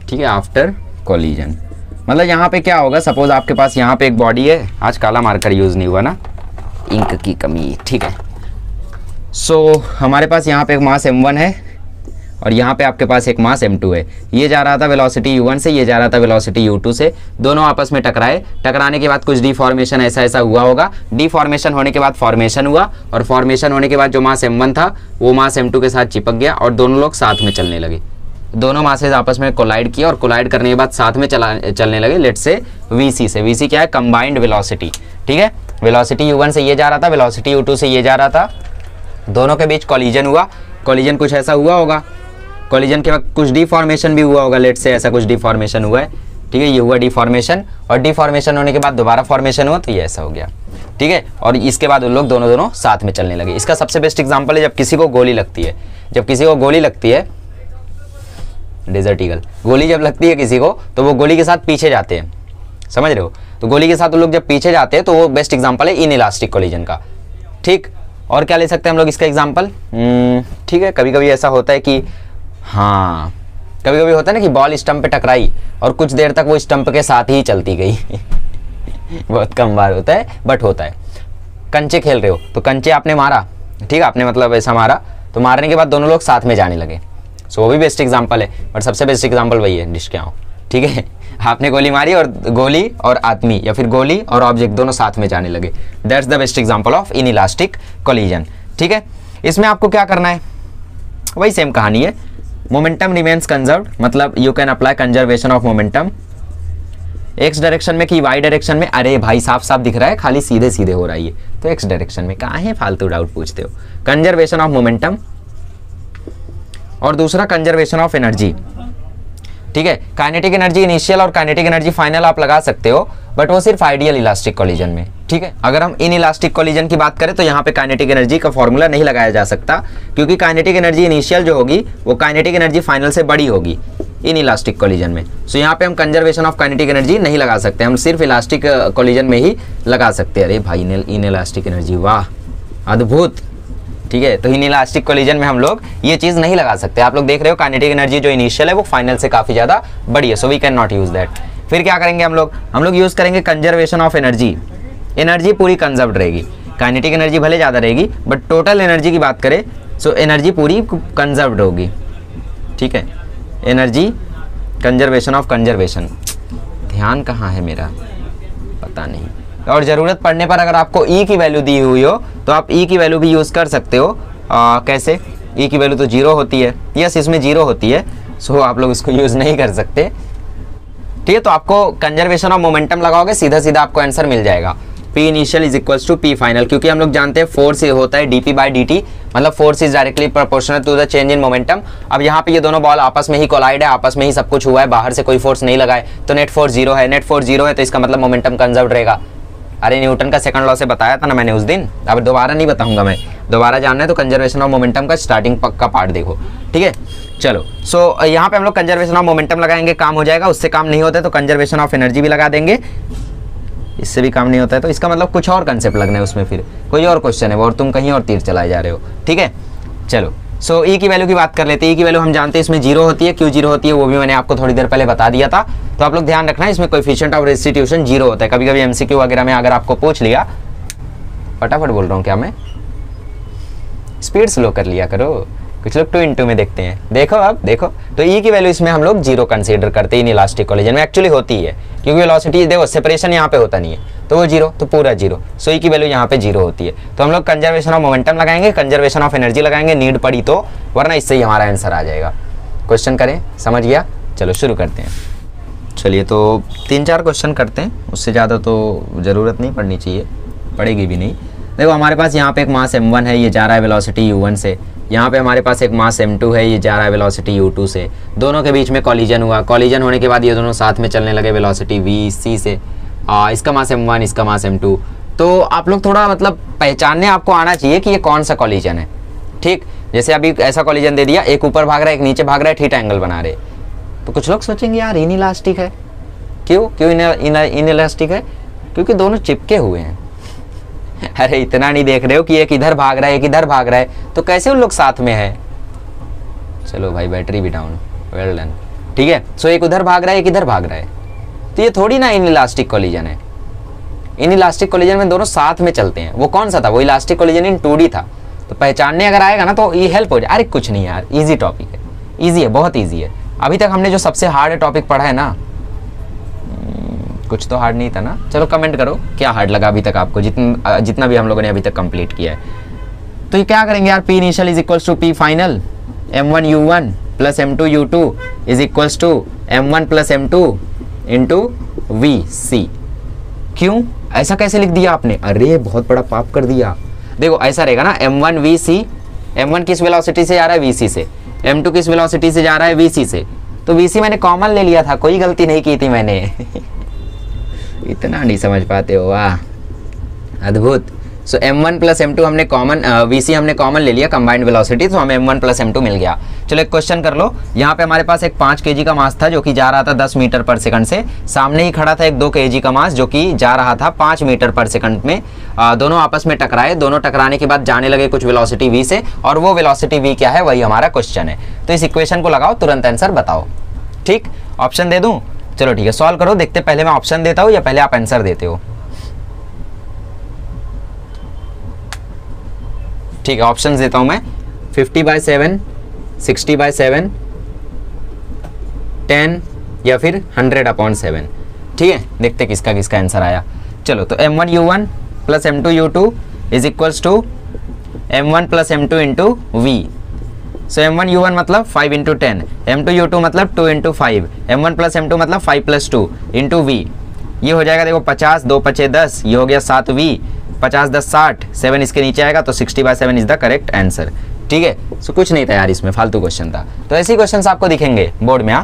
ठीक है, आफ्टर कोलिजन। मतलब यहाँ पे क्या होगा, सपोज आपके पास यहाँ पे एक बॉडी है, आज काला मार्कर यूज नहीं हुआ ना, इंक की कमी, ठीक है। सो हमारे पास यहाँ पे एक मास m1 है और यहाँ पे आपके पास एक मास m2 है। ये जा रहा था वेलोसिटी u1 से, ये जा रहा था वेलोसिटी u2 से, दोनों आपस में टकराए, टकराने के बाद कुछ डिफॉर्मेशन ऐसा हुआ होगा, डिफॉर्मेशन होने के बाद फॉर्मेशन हुआ, और फॉर्मेशन होने के बाद जो मास m1 था वो मास m2 के साथ चिपक गया और दोनों लोग साथ में चलने लगे। दोनों मासेज आपस में कोलाइड किया और कोलाइड करने के बाद साथ में चलने लगे, लेट्स से VC से। VC क्या है, कंबाइंड वेलोसिटी, ठीक है। वेलोसिटी u1 से ये जा रहा था, वेलोसिटी u2 से ये जा रहा था, दोनों के बीच कोलिजन हुआ। कोलिजन कुछ ऐसा हुआ होगा, कोलिजन के बाद कुछ डिफॉर्मेशन भी हुआ होगा, लेट्स से ऐसा कुछ डिफॉर्मेशन हुआ है, ठीक है। ये हुआ डिफॉर्मेशन, और डिफॉर्मेशन होने के बाद दोबारा फॉर्मेशन हुआ, तो ये ऐसा हो गया, ठीक है। और इसके बाद उन लोग दोनों साथ में चलने लगे। इसका सबसे बेस्ट एग्जांपल है जब किसी को गोली लगती है, जब किसी को गोली लगती है, डेजर्ट ईगल, गोली जब लगती है किसी को तो वो गोली के साथ पीछे जाते हैं, समझ रहे हो। तो गोली के साथ वो लोग जब पीछे जाते हैं तो वो बेस्ट एग्जांपल है इन इलास्टिक कोलिजन का, ठीक। और क्या ले सकते हैं हम लोग इसका एग्जांपल, ठीक है। कभी कभी ऐसा होता है कि हाँ, कभी कभी होता है ना कि बॉल स्टंप पे टकराई और कुछ देर तक वो स्टंप के साथ ही चलती गई बहुत कम बार होता है, बट होता है। कंचे खेल रहे हो तो कंचे आपने मारा, ठीक है, आपने मतलब ऐसा मारा, तो मारने के बाद दोनों लोग साथ में जाने लगे, सो वो भी बेस्ट एग्जांपल है, बट सबसे बेस्ट एग्जांपल वही है डिश के आओ, ठीक है। आपने गोली मारी और गोली और आदमी या फिर गोली और ऑब्जेक्ट दोनों साथ में जाने लगे, that's the best example of in elastic collision, ठीक है। इसमें आपको क्या करना है, वही सेम कहानी है, मोमेंटम रिमेन्स कंजर्व्ड, मतलब you can apply conservation of momentum x direction में कि वाई डायरेक्शन में। अरे भाई साफ साफ दिख रहा है, खाली सीधे सीधे हो रहा है ये, तो एक्स डायरेक्शन में कहाँ है, फालतू डाउट पूछते हो। कंजर्वेशन ऑफ मोमेंटम, और दूसरा कंजर्वेशन ऑफ एनर्जी, ठीक है। काइनेटिक एनर्जी इनिशियल और काइनेटिक एनर्जी फाइनल आप लगा सकते हो, बट वो सिर्फ आइडियल इलास्टिक कोलिजन में, ठीक है। अगर हम इन इलास्टिक कोलिजन की बात करें तो यहाँ पे काइनेटिक एनर्जी का फॉर्मूला नहीं लगाया जा सकता, क्योंकि काइनेटिक एनर्जी इनिशियल जो होगी वो काइनेटिक एनर्जी फाइनल से बड़ी होगी इन इलास्टिक कोलिजन में। सो यहाँ पे हम कंजर्वेशन ऑफ काइनेटिक एनर्जी नहीं लगा सकते, हम सिर्फ इलास्टिक कोलिजन में ही लगा सकते हैं। अरे भाई इन इलास्टिक एनर्जी, वाह अद्भुत, ठीक है। तो इन इलास्टिक कोलिजन में हम लोग ये चीज़ नहीं लगा सकते। आप लोग देख रहे हो काइनेटिक एनर्जी जो इनिशियल है वो फाइनल से काफ़ी ज़्यादा बड़ी है, so we can not use that. फिर क्या करेंगे हम लोग यूज़ करेंगे कंजर्वेशन ऑफ एनर्जी। एनर्जी पूरी कंजर्व्ड रहेगी, काइनेटिक एनर्जी भले ज़्यादा रहेगी बट टोटल एनर्जी की बात करें सो एनर्जी पूरी कंजर्व्ड होगी, ठीक है। एनर्जी कंजर्वेशन ऑफ कंजर्वेशन, ध्यान कहाँ है मेरा पता नहीं। और ज़रूरत पड़ने पर अगर आपको ई की वैल्यू दी हुई हो तो आप ई की वैल्यू भी यूज़ कर सकते हो। कैसे, ई की वैल्यू तो 0 होती है, यस इसमें 0 होती है, सो आप लोग इसको यूज़ नहीं कर सकते, ठीक है। तो आपको कंजर्वेशन ऑफ मोमेंटम लगाओगे, सीधा सीधा आपको आंसर मिल जाएगा, P initial is equals to P final, क्योंकि हम लोग जानते हैं फोर्स होता है dP/dt, मतलब force is directly proportional to the change in momentum. अब यहाँ पे ये दोनों बॉल आपस में ही कोलाइड है, आपस में ही सब कुछ हुआ है, बाहर से कोई फोर्स नहीं लगा है, तो नेट फोर्स 0 है। नेट फोर्स 0 है तो इसका मतलब मोमेंटम कंजर्व्ड रहेगा, अरे न्यूटन का सेकंड लॉ से बताया था ना मैंने उस दिन, अब दोबारा नहीं बताऊंगा मैं, दोबारा जानना है तो कंजर्वेशन ऑफ मोमेंटम का स्टार्टिंग का पार्ट देखो, ठीक है। चलो सो यहाँ पे हम लोग कंजर्वेशन ऑफ मोमेंटम लगाएंगे, काम हो जाएगा। उससे काम नहीं होता है तो कंजर्वेशन ऑफ एनर्जी भी लगा देंगे, इससे भी काम नहीं होता है तो इसका मतलब कुछ और कंसेप्ट लगना है उसमें, फिर कोई और क्वेश्चन है वो और तुम कहीं और तीर चलाए जा रहे हो, ठीक है। चलो सो ई की वैल्यू की बात कर लेते हैं। ई की वैल्यू हम जानते हैं इसमें 0 होती है, क्यों 0 होती है वो भी मैंने आपको थोड़ी देर पहले बता दिया था, तो आप लोग ध्यान रखना इसमें कोएफिशिएंट ऑफ रेस्टिट्यूशन 0 होता है। कभी कभी एमसीक्यू वगैरह में अगर आपको पूछ लिया, फटाफट बोल रहा हूँ क्या मैं, स्पीड स्लो कर लिया करो, कुछ लोग 2x2 में देखते हैं, देखो अब देखो। तो ई की वैल्यू इसमें हम लोग 0 कंसीडर करते हैं, इनइलास्टिक कोलिजन में एक्चुअली होती है, क्योंकि वेलोसिटी देखो सेपरेशन यहाँ पे होता नहीं है तो वो 0, तो पूरा 0। सो ई की वैल्यू यहाँ पे 0 होती है, तो हम लोग कंजर्वेशन ऑफ मोमेंटम लगाएंगे, कंजर्वेशन ऑफ एनर्जी लगाएंगे, नीड पड़ी तो, वरना इससे ही हमारा आंसर आ जाएगा। क्वेश्चन करें, समझ गया? चलो शुरू करते हैं। चलिए तो 3-4 क्वेश्चन करते हैं, उससे ज़्यादा तो ज़रूरत नहीं पड़नी चाहिए, पड़ेगी भी नहीं। देखो हमारे पास यहाँ पे एक मास m1 है, ये जा रहा है वेलोसिटी u1 से, यहाँ पे हमारे पास एक मास m2 है, ये जा रहा है वेलोसिटी u2 से, दोनों के बीच में कॉलिजन हुआ, कॉलिजन होने के बाद ये दोनों साथ में चलने लगे वेलोसिटी vc से, इसका मास m1 इसका मास m2। तो आप लोग थोड़ा मतलब पहचानने आपको आना चाहिए कि ये कौन सा कॉलिजन है, ठीक। जैसे अभी ऐसा कॉलिजन दे दिया, एक ऊपर भाग रहा है एक नीचे भाग रहा है, थीटा एंगल बना रहे, तो कुछ लोग सोचेंगे यार इनइलास्टिक है, क्यों इनइलास्टिक है? क्योंकि दोनों चिपके हुए हैं। अरे इतना नहीं देख रहे हो कि एक इधर भाग रहा है एक इधर भाग रहा है, तो कैसे उन लोग साथ में है? चलो भाई बैटरी भी डाउन, वेल डन, ठीक है। सो एक उधर भाग रहा है एक इधर भाग रहा है, तो ये थोड़ी ना इनइलास्टिक कोलिजन है। इनइलास्टिक कोलिजन में दोनों साथ में चलते हैं। वो कौन सा था? वो इलास्टिक कोलिजन इन 2D था। तो पहचानने अगर आएगा ना तो ये हेल्प हो जाए। अरे कुछ नहीं यार, इजी टॉपिक है, इजी है, बहुत इजी है। अभी तक हमने जो सबसे हार्ड टॉपिक पढ़ा है ना, कुछ तो हार्ड नहीं था ना। चलो कमेंट करो क्या हार्ड लगा अभी तक आपको, जितना भी हम लोगों ने अभी तक कंप्लीट किया है। तो ये क्या करेंगे यार, P initial is equals to P final, m1 u1 plus m2 u2 is equals to m1 plus m2 into vc। क्यों ऐसा कैसे लिख दिया आपने? अरे बहुत बड़ा पाप कर दिया। देखो ऐसा रहेगा ना, m1 vc, m1 किस वेलोसिटी से जा रहा है? vc से। m2 किस वेलोसिटी से जा रहा है? vc से। तो vc मैंने कॉमन ले लिया था, कोई गलती नहीं की थी मैंने। इतना नहीं समझ पाते हो, वाह अद्भुत। सो m1 प्लस m2 हमने कॉमन, vc हमने कॉमन ले लिया कंबाइंड वेलोसिटी, तो हमें m1 प्लस m2 मिल गया। चलो एक क्वेश्चन कर लो। यहाँ पे हमारे पास एक 5 kg का मास था जो कि जा रहा था 10 मीटर पर सेकंड से, सामने ही खड़ा था एक 2 kg का मास जो कि जा रहा था 5 मीटर पर सेकंड में। दोनों आपस में टकराए, दोनों टकराने के बाद जाने लगे कुछ वेलोसिटी v से, और वो वेलोसिटी v क्या है वही हमारा क्वेश्चन है। तो इस इक्वेशन को लगाओ, तुरंत आंसर बताओ, ठीक। ऑप्शन दे दूं? चलो ठीक है, सॉल्व करो, देखते पहले मैं ऑप्शन देता हूँ या पहले आप आंसर देते हो। ठीक है, ऑप्शंस देता हूं मैं। 50/7, 60/7, 10 या फिर 100/7। ठीक है, देखते किसका किसका आंसर आया। चलो तो m1 u1 plus m2 u2 is equals to m1 plus m2 into v। So m1 u1 मतलब 5 इंटू 10, m2 u2 मतलब 2 इंटू 5, m1 प्लस m2 मतलब 5 प्लस 2 इंटू v। ये हो जाएगा देखो 50, 2 5 10, ये हो गया 7v, 50 10 60, 7 इसके नीचे आएगा तो 60/7 इज द करेक्ट आंसर। ठीक है, सो कुछ नहीं था यार इसमें, फालतू क्वेश्चन था। तो ऐसे ही क्वेश्चन आपको दिखेंगे बोर्ड में।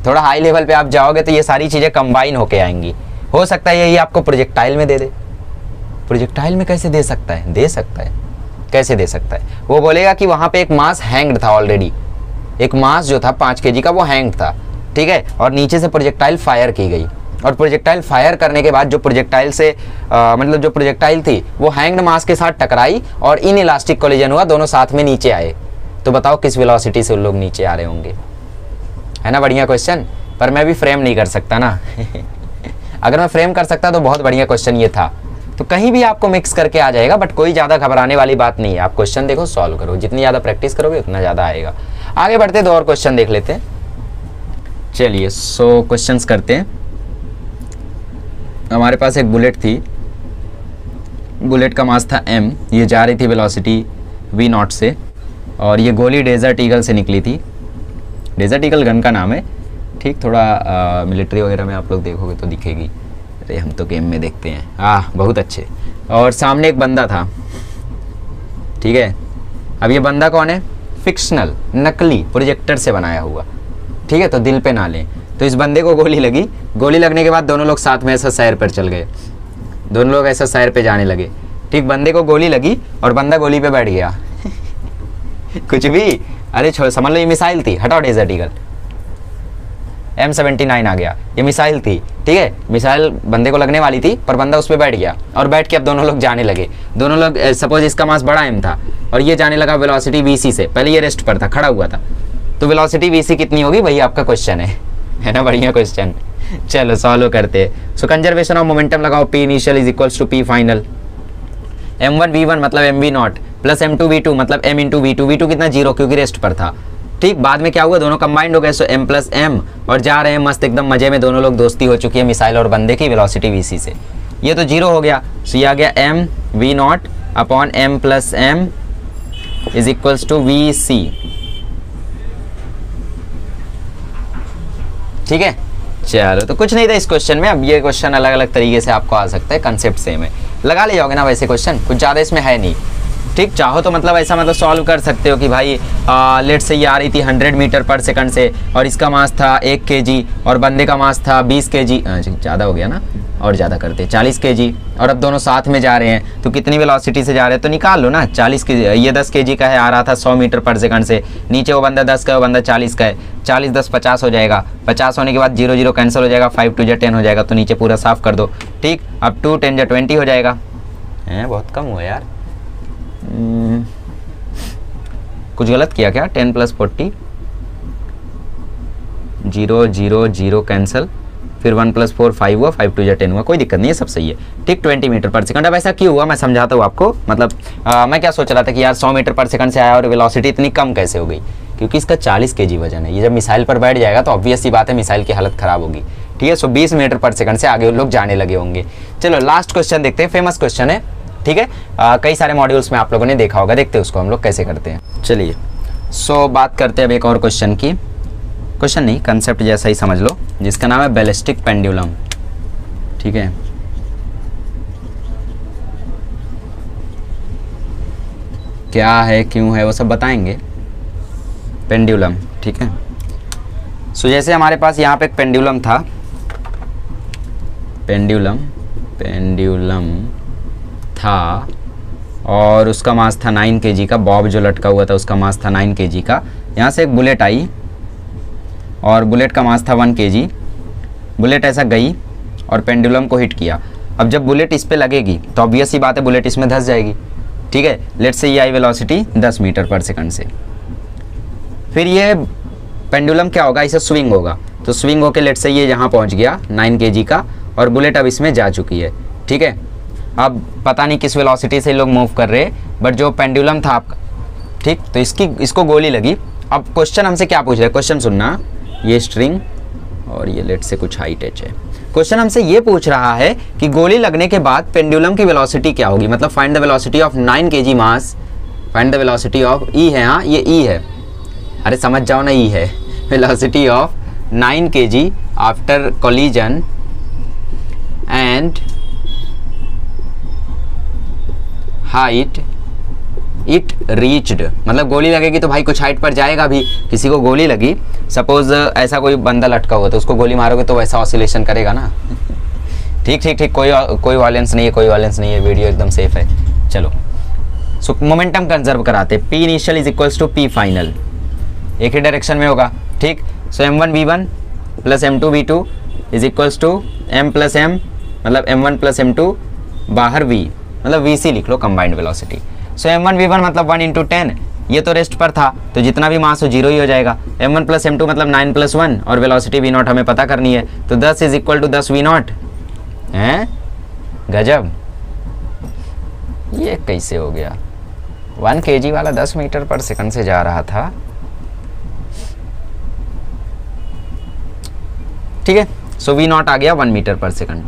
थोड़ा हाई लेवल पे आप जाओगे तो ये सारी चीज़ें कंबाइन होके आएंगी। हो सकता है यही आपको प्रोजेक्टाइल में दे दे। प्रोजेक्टाइल में कैसे दे सकता है? दे सकता है, कैसे दे सकता है? वो बोलेगा कि वहाँ पे एक मास हैंग्ड था ऑलरेडी, एक मास जो था 5 kg का वो हैंग्ड था, ठीक है, और नीचे से प्रोजेक्टाइल फायर की गई, और प्रोजेक्टाइल फायर करने के बाद जो प्रोजेक्टाइल से मतलब जो प्रोजेक्टाइल थी वो हैंग्ड मास के साथ टकराई और इन इलास्टिक कोलिजन हुआ, दोनों साथ में नीचे आए। तो बताओ किस वेलोसिटी से उन लोग नीचे आ रहे होंगे? है ना बढ़िया क्वेश्चन, पर मैं भी फ्रेम नहीं कर सकता ना। अगर मैं फ्रेम कर सकता तो बहुत बढ़िया क्वेश्चन ये था। तो कहीं भी आपको मिक्स करके आ जाएगा, बट कोई ज़्यादा घबराने वाली बात नहीं है। आप क्वेश्चन देखो, सॉल्व करो, जितनी ज़्यादा प्रैक्टिस करोगे उतना ज़्यादा आएगा। आगे बढ़ते 2 और क्वेश्चन देख लेते हैं। चलिए, सो क्वेश्चंस करते हैं। हमारे पास एक बुलेट थी, बुलेट का मास था m, ये जा रही थी वेलोसिटी v0 से, और ये गोली डेजर्ट ईगल से निकली थी। डेजर्ट ईगल गन का नाम है, ठीक। थोड़ा मिलिट्री वगैरह में आप लोग देखोगे तो दिखेगी। अरे हम तो गेम में देखते हैं, बहुत अच्छे। और सामने एक बंदा था, ठीक है। अब ये बंदा कौन है? फिक्शनल, नकली, प्रोजेक्टर से बनाया हुआ, ठीक है, तो दिल पे ना लें। तो इस बंदे को गोली लगी, गोली लगने के बाद दोनों लोग साथ में ऐसा सैर पर चल गए। दोनों लोग ऐसा सैर पे जाने लगे। ठीक, बंदे को गोली लगी और बंदा गोली पे बैठ गया। कुछ भी, अरे छोड़, समझ लो ये मिसाइल थी, हटाओ डेजर्ट ईगल। M79 आ गया, ये मिसाइल थी। ठीक है, मिसाइल बंदे को लगने वाली थी पर बंदा उस पर बैठ गया और बैठ के अब दोनों लोग जाने लगे। दोनों लोग, सपोज इसका मास बड़ा M था और ये जाने लगा वेलोसिटी VC से, पहले ये रेस्ट पर था, खड़ा हुआ था, तो वेलोसिटी VC कितनी होगी वही आपका क्वेश्चन है ना, बढ़िया क्वेश्चन। चलो सॉल्व करते हैं। सो कंजर्वेशन ऑफ मोमेंटम लगाओ, P initial is equals to P final. M1V1 मतलब MV0 प्लस M2V2 मतलब M इंटू V2। V2 कितना, 0, क्योंकि रेस्ट पर था। ठीक, बाद में क्या हुआ, दोनों कंबाइंड हो गए, सो M प्लस M, और जा रहे हैं मस्त एकदम मजे में, दोनों लोग दोस्ती हो चुकी है मिसाइल और बंदे की वेलोसिटी VC से। ये तो 0 हो गया, सो ये आ गया MV0 upon M plus M is equals to VC। ठीक है, चलो तो कुछ नहीं था इस क्वेश्चन में। अब ये क्वेश्चन अलग अलग तरीके से आपको आ सकता है, कंसेप्ट सेम है, लगा ले जाओगे ना वैसे क्वेश्चन, कुछ ज़्यादा इसमें है नहीं। ठीक, चाहो तो मतलब ऐसा मतलब सॉल्व कर सकते हो कि भाई लेट से ये आ रही थी 100 मीटर पर सेकंड से और इसका मास था 1 kg और बंदे का मास था 20 kg, ज़्यादा हो गया ना, और ज़्यादा करते 40 kg, और अब दोनों साथ में जा रहे हैं तो कितनी वेलोसिटी से जा रहे हैं तो निकाल लो ना। 40 kg, ये 10 kg का है, आ रहा था 100 मीटर पर सेकंड से, नीचे वो बंदा 10 का है, वो बंदा 40 का है, 40 10 50 हो जाएगा, 50 होने के बाद 0 0 कैंसिल हो जाएगा, 5 2 10 हो जाएगा, तो नीचे पूरा साफ कर दो। ठीक, अब 2 10 20 हो जाएगा, बहुत कम हुआ यार, कुछ गलत किया क्या, 10 प्लस 40, 0 0 0 कैंसिल, फिर 1 प्लस 4 5 हुआ, 5 2 10 हुआ, कोई दिक्कत नहीं है, सब सही है। ठीक, 20 मीटर पर सेकंड। अब ऐसा क्यों हुआ मैं समझाता हूँ आपको। मतलब मैं क्या सोच रहा था कि यार 100 मीटर पर सेकंड से आया और वेलोसिटी इतनी कम कैसे हो गई, क्योंकि इसका 40 kg वजन है। ये जब मिसाइल पर बैठ जाएगा तो ऑब्वियस सी बात है मिसाइल की हालत खराब होगी। ठीक है, सो 20 मीटर पर सेकंड से आगे लोग जाने लगे होंगे। चलो लास्ट क्वेश्चन देखते हैं, फेमस क्वेश्चन है। ठीक है, कई सारे मॉड्यूल्स में आप लोगों ने देखा होगा, देखते हैं उसको हम लोग कैसे करते हैं। चलिए, सो बात करते हैं अब एक और क्वेश्चन की, क्वेश्चन नहीं कंसेप्ट जैसा ही समझ लो, जिसका नाम है बैलिस्टिक पेंडुलम। ठीक है, क्या है, क्यों है, वो सब बताएंगे। पेंडुलम, ठीक है। सो जैसे हमारे पास यहाँ पे एक पेंडुलम था, पेंडुलम था, और उसका मास था 9 kg का, बॉब जो लटका हुआ था उसका मास था 9 kg का। यहाँ से एक बुलेट आई और बुलेट का मास था 1 kg। बुलेट ऐसा गई और पेंडुलम को हिट किया। अब जब बुलेट इस पे लगेगी तो ऑब्वियस सी बात है बुलेट इसमें धंस जाएगी। ठीक है, लेट्स से ये आई वेलोसिटी 10 मीटर पर सेकंड से, फिर ये पेंडुलम क्या होगा, इसे स्विंग होगा, तो स्विंग होके लेट्स से ये यहाँ पहुँच गया 9 kg का, और बुलेट अब इसमें जा चुकी है। ठीक है, अब पता नहीं किस वेलोसिटी से लोग मूव कर रहे हैं, बट जो पेंडुलम था आपका, ठीक, तो इसको गोली लगी। अब क्वेश्चन हमसे क्या पूछ रहा है, क्वेश्चन सुनना, ये स्ट्रिंग और ये लेट से कुछ हाइट एच है। क्वेश्चन हमसे ये पूछ रहा है कि गोली लगने के बाद पेंडुलम की वेलोसिटी क्या होगी, मतलब find the velocity of 9 kg mass, find the velocity of E है, हाँ ये ई है, अरे समझ जाओ ना, ई है velocity of 9 kg after collision and height it reached. मतलब गोली लगेगी तो भाई कुछ हाइट पर जाएगा भी, किसी को गोली लगी, सपोज ऐसा कोई बंदा लटका हुआ तो उसको गोली मारोगे तो वैसा ऑसिलेशन करेगा ना। ठीक ठीक ठीक, कोई वायलेंस नहीं है, कोई वायलेंस नहीं है, वीडियो एकदम सेफ है। चलो, सो मोमेंटम कंजर्व कराते, P initial is equals to P final, एक ही डायरेक्शन में होगा। ठीक, so M1V1 plus M2V2 is equals to M plus M, मतलब M1 प्लस M2 बाहर V, मतलब VC लिख लो, कंबाइंड वेलोसिटी। सो M1V1 मतलब 1 × 10, ये तो रेस्ट पर था तो जितना भी मास हो 0 ही हो जाएगा। M1 प्लस M2 मतलब 9 + 1, और वेलोसिटी V0 हमें पता करनी है, तो 10 इज इक्वल टू 10 V0 हैं। गजब, ये कैसे हो गया, 1 kg वाला 10 मीटर पर सेकंड से जा रहा था। ठीक है, सो V0 आ गया 1 मीटर पर सेकंड,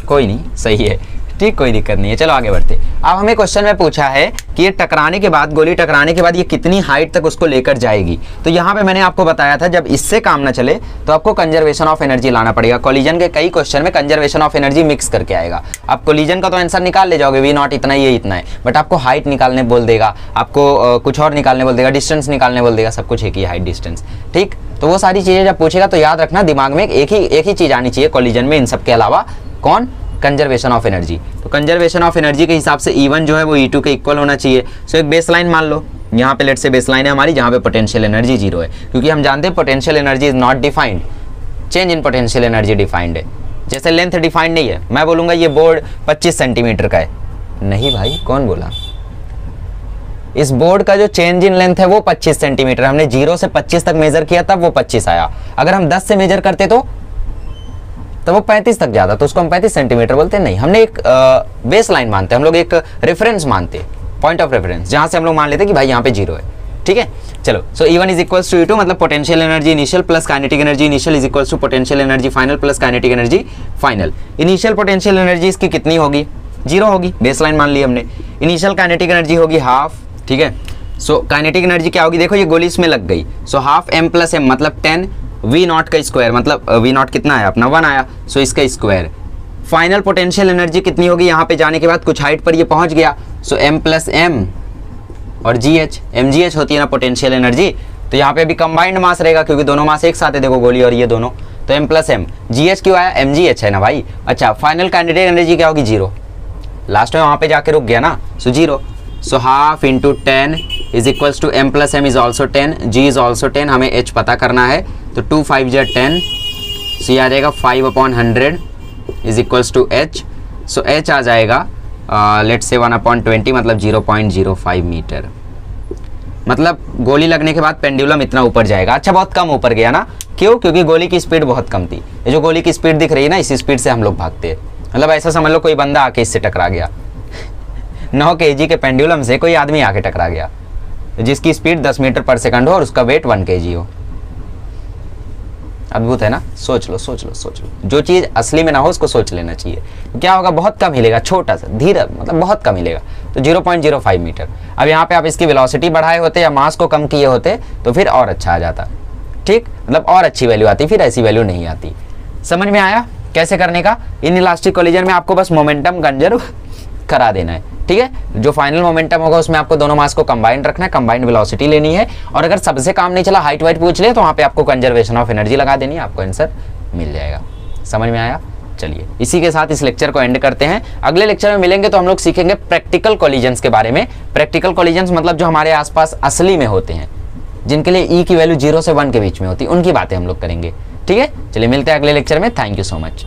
कोई नहीं, सही है। ठीक, कोई दिक्कत नहीं है। चलो आगे बढ़ते। अब हमें क्वेश्चन में पूछा है कि ये टकराने के बाद, गोली टकराने के बाद ये कितनी हाइट तक उसको लेकर जाएगी। तो यहाँ पे मैंने आपको बताया था जब इससे काम ना चले तो आपको कंजर्वेशन ऑफ एनर्जी लाना पड़ेगा। कोलिजन के कई क्वेश्चन में कंजर्वेशन ऑफ एनर्जी मिक्स करके आएगा। आप कोलिजन का तो आंसर निकाल ले जाओगे, V0 इतना ही है, इतना है, बट आपको हाइट निकालने बोल देगा, आपको कुछ और निकालने बोल देगा, डिस्टेंस निकालने बोल देगा, सब कुछ एक ही हाइट डिस्टेंस। ठीक, तो वो सारी चीज़ें जब पूछेगा तो याद रखना दिमाग में एक ही चीज़ आनी चाहिए कोलिजन में, इन सब के अलावा कौन, कंजर्वेशन ऑफ एनर्जी। तो कंजर्वेशन ऑफ एनर्जी के हिसाब से E1 जो है वो E2 के इक्वल होना चाहिए। सो एक बेस लाइन मान लो, यहाँ पे लेट से बेस लाइन है हमारी जहाँ पे पोटेंशियल एनर्जी 0 है, क्योंकि हम जानते हैं potential energy is not defined, change in potential energy defined है। जैसे लेंथ डिफाइंड नहीं है, मैं बोलूँगा ये बोर्ड 25 सेंटीमीटर का है, नहीं भाई कौन बोला, इस बोर्ड का जो चेंज इन लेंथ है वो 25 सेंटीमीटर, हमने 0 से 25 तक मेजर किया तब वो 25 आया। अगर हम 10 से मेजर करते तो वो 35 तक जाता, तो उसको हम 35 सेंटीमीटर बोलते हैं। नहीं, हमने एक बेस लाइन मानते हैं हम लोग, एक रेफरेंस मानते हैं, पॉइंट ऑफ रेफरेंस, जहां से हम लोग मान लेते हैं कि भाई यहाँ पे 0 है। ठीक है, चलो। सो E1 is equals to E2, मतलब potential energy initial plus kinetic energy initial is equals to potential energy final plus kinetic energy final. Initial potential energy इसकी कितनी होगी, 0 होगी, बेस लाइन मान ली हमने। इनिशियल काइनेटिक एनर्जी होगी हाफ, ठीक है। सो काइनेटिक एनर्जी क्या होगी, देखो ये गोली इसमें लग गई, so half m plus m मतलब 10 V0 का स्क्वायर, मतलब V0 कितना आया अपना 1 आया, सो इसका स्क्वायर। फाइनल पोटेंशियल एनर्जी कितनी होगी, यहाँ पे जाने के बाद कुछ हाइट पर ये पहुंच गया, सो m प्लस m और GH, mgh होती है ना पोटेंशियल एनर्जी, तो यहाँ पे अभी कंबाइंड मास रहेगा क्योंकि दोनों मास एक साथ है, देखो गोली और ये दोनों, तो m प्लस m, GH क्यों आया, mgh है ना भाई। अच्छा, फाइनल काइनेटिक एनर्जी क्या होगी, 0, लास्ट में वहाँ पे जाके रुक गया ना, so 0। So half into 10 is equals to m plus m is also 10, g is also 10, हमें h पता करना है, तो 2 5 जा 10, सो ये आ जाएगा 5/100 is equals to h। So h आ जाएगा लेट्स से 1/20 मतलब 0.05 मीटर। मतलब गोली लगने के बाद पेंडुलम इतना ऊपर जाएगा। अच्छा, बहुत कम ऊपर गया ना, क्यों, क्योंकि गोली की स्पीड बहुत कम थी। ये जो गोली की स्पीड दिख रही है ना, इसी स्पीड से हम लोग भागते हैं। मतलब ऐसा समझ लो कोई बंदा आके इससे टकरा गया 9 kg के पेंडुलम से कोई आदमी आके टकरा गया, जिसकी स्पीड 10 मीटर पर सेकंड हो और उसका वेट 1 kg हो। अद्भुत है ना, सोच लो सोच लो सोच लो, जो चीज़ असली में ना हो उसको सोच लेना चाहिए। क्या होगा, बहुत कम हिलेगा, छोटा सा धीरे, मतलब बहुत कम हिलेगा, तो 0.05 मीटर। अब यहाँ पे आप इसकी वेलोसिटी बढ़ाए होते या मास को कम किए होते तो फिर और अच्छा आ जाता, ठीक, मतलब और अच्छी वैल्यू आती, फिर ऐसी वैल्यू नहीं आती। समझ में आया कैसे करने का। इन इलास्टिक कोलिजन में आपको बस मोमेंटम कंजर्व करा देना है, ठीक है। जो फाइनल मोमेंटम होगा उसमें आपको दोनों मास को कंबाइंड रखना है, कंबाइंड वेलोसिटी लेनी है, और अगर सबसे काम नहीं चला, हाइट वाइट पूछ ले, तो वहाँ पे आपको कंजर्वेशन ऑफ एनर्जी लगा देनी है, आपको आंसर मिल जाएगा। समझ में आया। चलिए, इसी के साथ इस लेक्चर को एंड करते हैं। अगले लेक्चर में मिलेंगे तो हम लोग सीखेंगे प्रैक्टिकल कोलिजन्स के बारे में। प्रैक्टिकल कोलिजन्स मतलब जो हमारे आसपास असली में होते हैं, जिनके लिए ई की वैल्यू 0 से 1 के बीच में होती है, उनकी बातें हम लोग करेंगे, ठीक है। चलिए, मिलते हैं अगले लेक्चर में। Thank you so much.